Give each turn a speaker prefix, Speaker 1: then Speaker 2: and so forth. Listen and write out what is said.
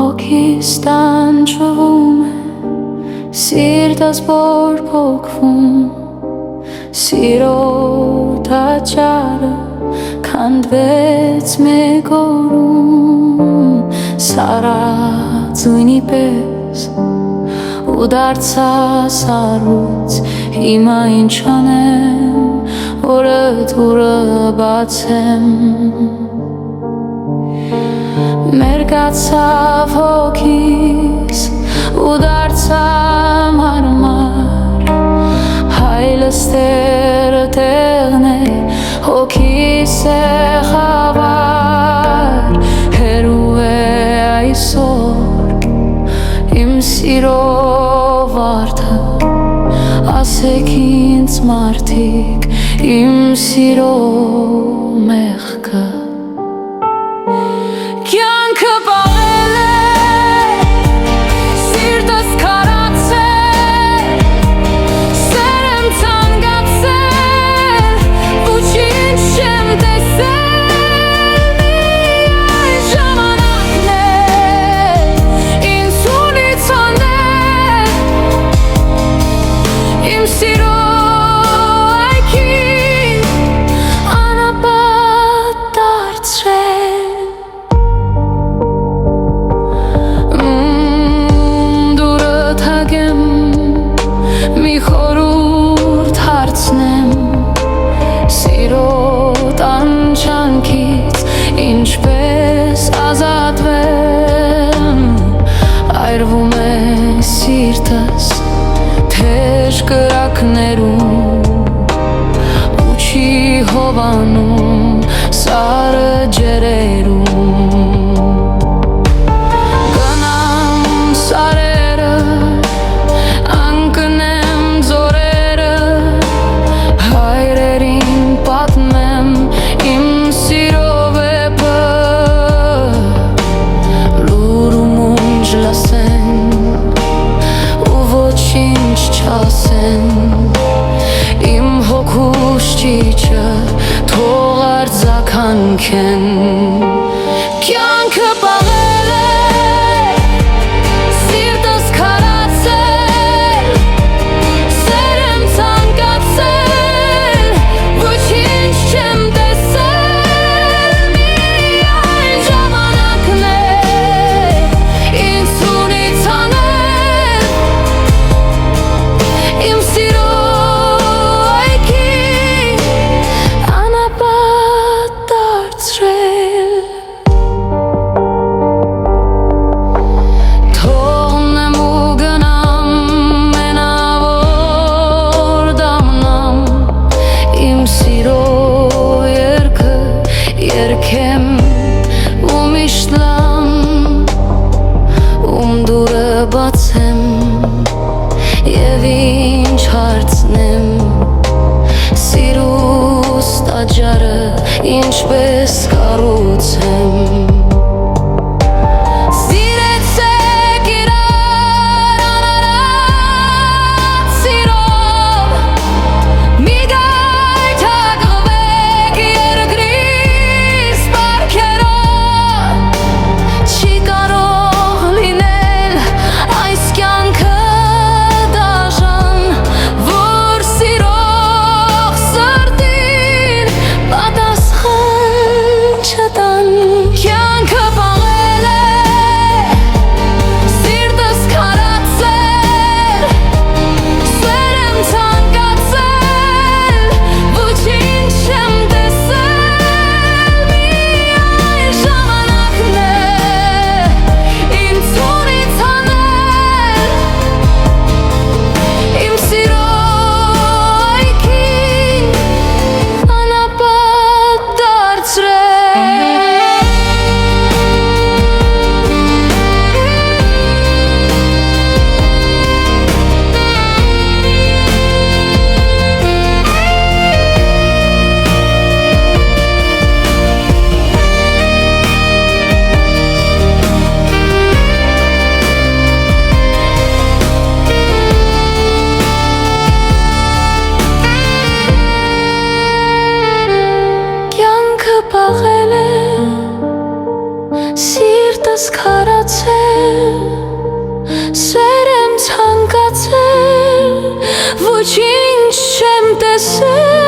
Speaker 1: Հոգիս տանջվում է, սիրտս բորբոքվում, սիրո տաճարը քանդվեց մեկ օրում, սառածույնի պես ու դարձա սառույց, հիմա ինչ անեմ, որ դուրը բացեմ։ Մերկացավ հոգիս ու դարձավ հարմար, հայլս տերը տեղն է, հոգիս է խավար, հերու է այսօր իմ սիրո վարդը, ասեք ինձ մարդիկ իմ սիրո մեղքը։ Կյանքը պաղել է, սիրտս քարացել, սեր եմ ցանկացել, ոչինչ չեմ տեսել, միայն ժամանակն է ինձ ունից հանել, իմ սիրո այգին անապատ դարձրել։ Մի խորհուրդ հարցնեմ, սիրո տանջանքից ինչպես ազատվեմ, այրվում է սիրտս թեժ կրակներում, ու չի հովանում սառը ջրերում, գնամ սարերը իմ հոգուս ճիճը թող արձագանքեն։ Կյանքը պաղել է, սիրտս քարացել, սեր եմ ցանկացել, ոչինչ չեմ տեսել, միայն ժամանակն է ինձ ունից հանել, իմ սիրո այգին անապատ դարձրել։ Թողնեմ ու գնամ, մենավոր դառնամ, իմ սիրո երգը երգեմ ու միշտ լամ, ում դուրը բացեմ և ինչ հարցնեմ, սիրուս տաճարը ինչպես կառուցեմ։ Սիրեցեք իրար անարատ սիրով, մի գայթակղվեք երկրից պարքերով, չի կարող լինել այս կյանքը պատասխան չտան։ քարացել, սեր եմ ցանկացել, ոչինչ չեմ տեսել